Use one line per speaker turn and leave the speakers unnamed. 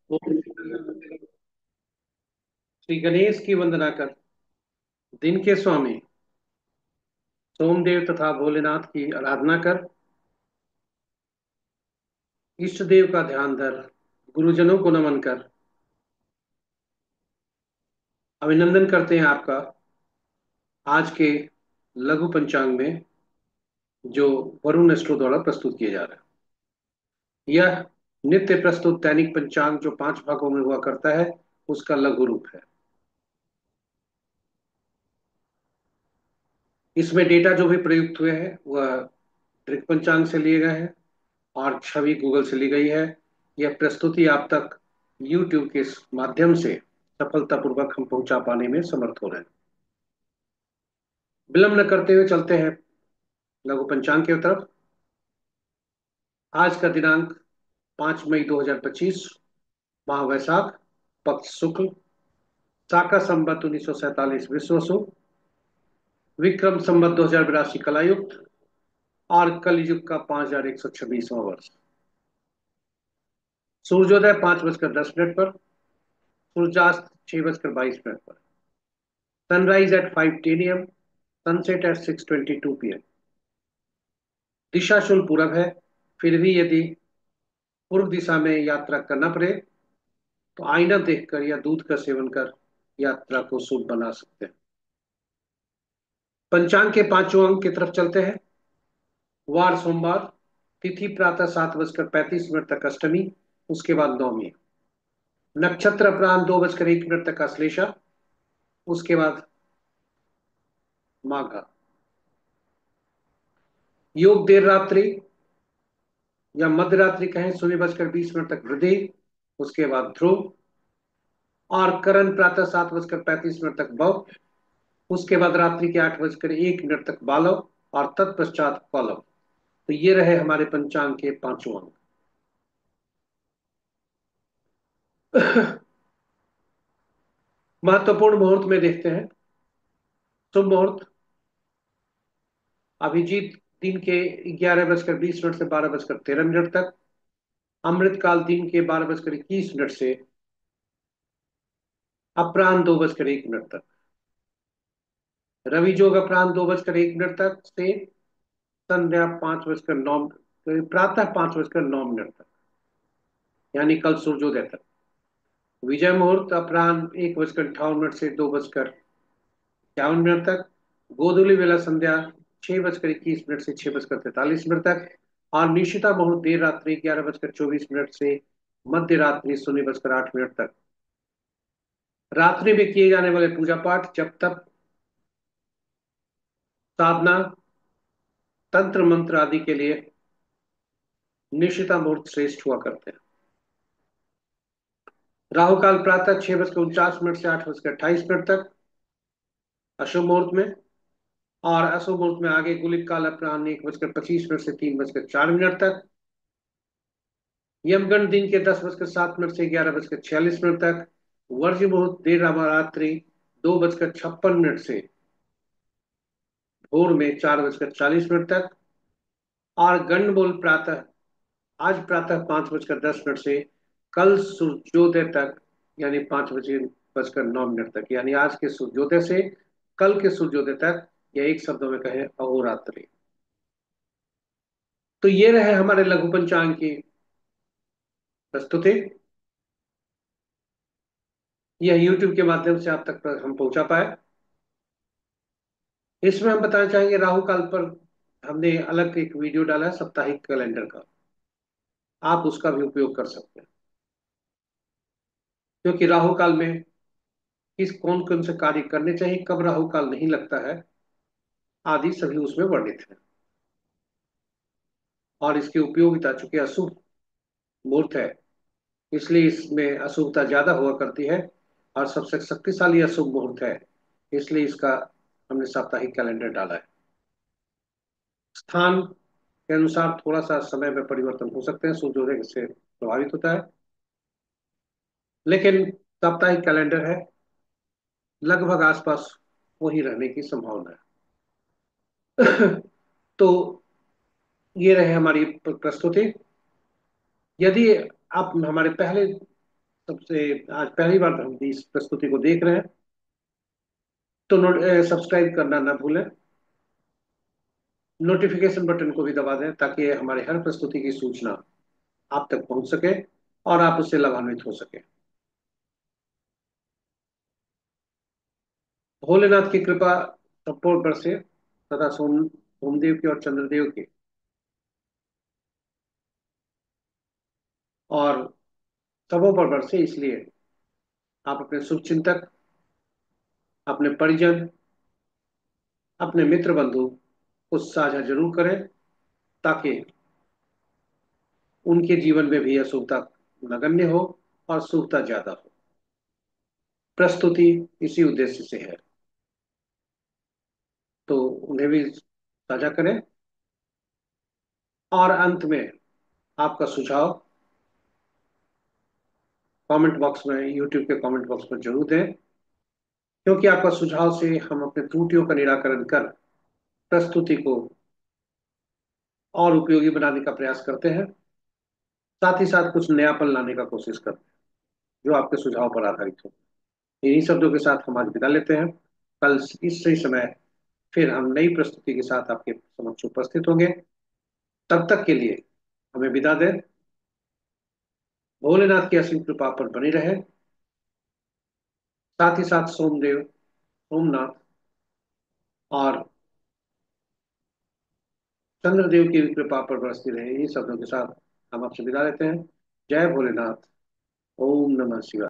ओम श्री गणेश की वंदना कर, दिन के स्वामी सोमदेव तथा भोलेनाथ की आराधना कर, इष्ट देव का ध्यान धर, गुरुजनों को नमन कर। अभिनंदन करते हैं आपका आज के लघु पंचांग में, जो वरुण एस्ट्रो द्वारा प्रस्तुत किया जा रहा है। यह नित्य प्रस्तुत दैनिक पंचांग जो 5 भागों में हुआ करता है, उसका लघु रूप है। इसमें डेटा जो भी प्रयुक्त हुए हैं वह दृक पंचांग से लिए गए हैं और छवि गूगल से ली गई है। यह प्रस्तुति आप तक YouTube के माध्यम से सफलतापूर्वक हम पहुंचा पाने में समर्थ हो रहे हैं। विलंब न करते हुए चलते हैं लघु पंचांग की तरफ। आज का दिनांक 5 मई 2025, माह वैशाख, पक्ष शुक्ल, शाका संवत 1947 विश्वसु, विक्रम संवत 2082 कलायुक्त और कलयुग का 5126वां वर्ष। सूर्योदय 5:10 पर, सूर्यास्त 6:22 पर, sunrise at 5:10 AM, sunset at 6:22 PM। दिशा शुल पूरब है, फिर भी यदि पूर्व दिशा में यात्रा करना पड़े तो आईना देखकर या दूध का सेवन कर यात्रा को शुभ बना सकते हैं। पंचांग के 5वें अंक की तरफ चलते हैं। वार सोमवार, तिथि प्रातः 7:35 तक अष्टमी, उसके बाद नवमी। नक्षत्र अपराह्न 2:01 तक अश्लेषा, उसके बाद माघा। योग देर रात्रि या मध्य रात्रि कहें 0:20 तक वृद्धि, उसके बाद ध्रुव। और करण प्रातः 7:35 तक भव, उसके बाद रात्रि के 8:01 तक बालव और तत्पश्चात पलव। तो ये रहे हमारे पंचांग के 5 अंक। महत्वपूर्ण मुहूर्त में देखते हैं। शुभ मुहूर्त अभिजीत दिन के 11:20 से 12:13 तक। अमृत काल दिन के 12:21 से अपराह्न 2:01 तक। रवि जोग अपराह्न 2:01 तक से संध्या 5:09, प्रातः 5:09 तक, यानी कल सूर्योदय तक। विजय मुहूर्त अपराह्न 1:58 से 2:51 तक। गोधूली वेला संध्या 6:21 से 6:43 तक। और निशिता मुहूर्त देर रात्रि 11:24 से मध्य रात्रि 0:08 तक। रात्रि में किए जाने वाले पूजा पाठ, जब तक, साधना, तंत्र मंत्र आदि के लिए निशिता मुहूर्त श्रेष्ठ हुआ करते हैं। राहु काल प्रातः 6:49 से 8:28 तक अशुभ मुहूर्त में। और अशुभ मुहूर्त में आगे गुलिक काल अपराह्न 1:25 से 3:04 तक। यमगंड दिन के 10:07 से 11:46 तक। वर्ज मुहूर्त देर रात्रि 2:56 से भोर में 4:40 तक। और गंडमूल प्रातः, आज प्रातः 5:10 से कल सूर्योदय तक, यानी 5:09 तक, यानी आज के सूर्योदय से कल के सूर्योदय तक, या एक शब्दों में कहें अहोरात्रि। तो ये रहे हमारे लघु पंचांग की प्रस्तुति। यह YouTube के माध्यम से आप तक हम पहुंचा पाए। इसमें हम बताना चाहेंगे राहु काल पर हमने अलग एक वीडियो डाला है साप्ताहिक कैलेंडर का, आप उसका भी उपयोग कर सकते हैं। क्योंकि राहु काल में किस कौन कौन से कार्य करने चाहिए, कब राहु काल नहीं लगता है, आदि सभी उसमें वर्णित है। और इसकी उपयोगिता, चूंकि अशुभ मुहूर्त है इसलिए इसमें अशुभता ज्यादा हुआ करती है, और सबसे शक्तिशाली अशुभ मुहूर्त है, इसलिए इसका हमने साप्ताहिक कैलेंडर डाला है। स्थान के अनुसार थोड़ा सा समय में परिवर्तन हो सकते हैं, सूर्योदय से प्रभावित होता है, लेकिन साप्ताहिक कैलेंडर है, लगभग आसपास वही रहने की संभावना है। तो ये रहे हमारी प्रस्तुति। यदि आप हमारे पहले सबसे आज पहली बार हम इस प्रस्तुति को देख रहे हैं तो सब्सक्राइब करना ना भूलें। नोटिफिकेशन बटन को भी दबा दें ताकि हमारे हर प्रस्तुति की सूचना आप तक पहुंच सके और आप उससे लाभान्वित हो सके। भोलेनाथ की कृपा सबों पर से तथा सोमदेव की और चंद्रदेव की और सबों पर बरसे, इसलिए आप अपने शुभचिंतक, अपने परिजन, अपने मित्र बंधु को साझा जरूर करें ताकि उनके जीवन में भी अशुभता नगण्य हो और शुभता ज्यादा हो। प्रस्तुति इसी उद्देश्य से है, तो उन्हें भी साझा करें। और अंत में आपका सुझाव कमेंट बॉक्स में, यूट्यूब के कमेंट बॉक्स में जरूर दें, क्योंकि आपका सुझाव से हम अपने त्रुटियों का निराकरण कर प्रस्तुति को और उपयोगी बनाने का प्रयास करते हैं। साथ ही साथ कुछ नयापन लाने का कोशिश करते हैं जो आपके सुझाव पर आधारित हो। इन्हीं शब्दों के साथ हम आज विदा लेते हैं। कल इस सही समय फिर हम नई प्रस्तुति के साथ आपके समक्ष उपस्थित होंगे। तब तक के लिए हमें विदा दें। भोलेनाथ की असीम कृपा पर बनी रहे। साथ ही साथ सोमदेव, सोमनाथ और चंद्रदेव की भी कृपा पर बरसती रहे। इन्हीं शब्दों के साथ हम आपसे विदा लेते हैं। जय भोलेनाथ। ओम नमः शिवाय।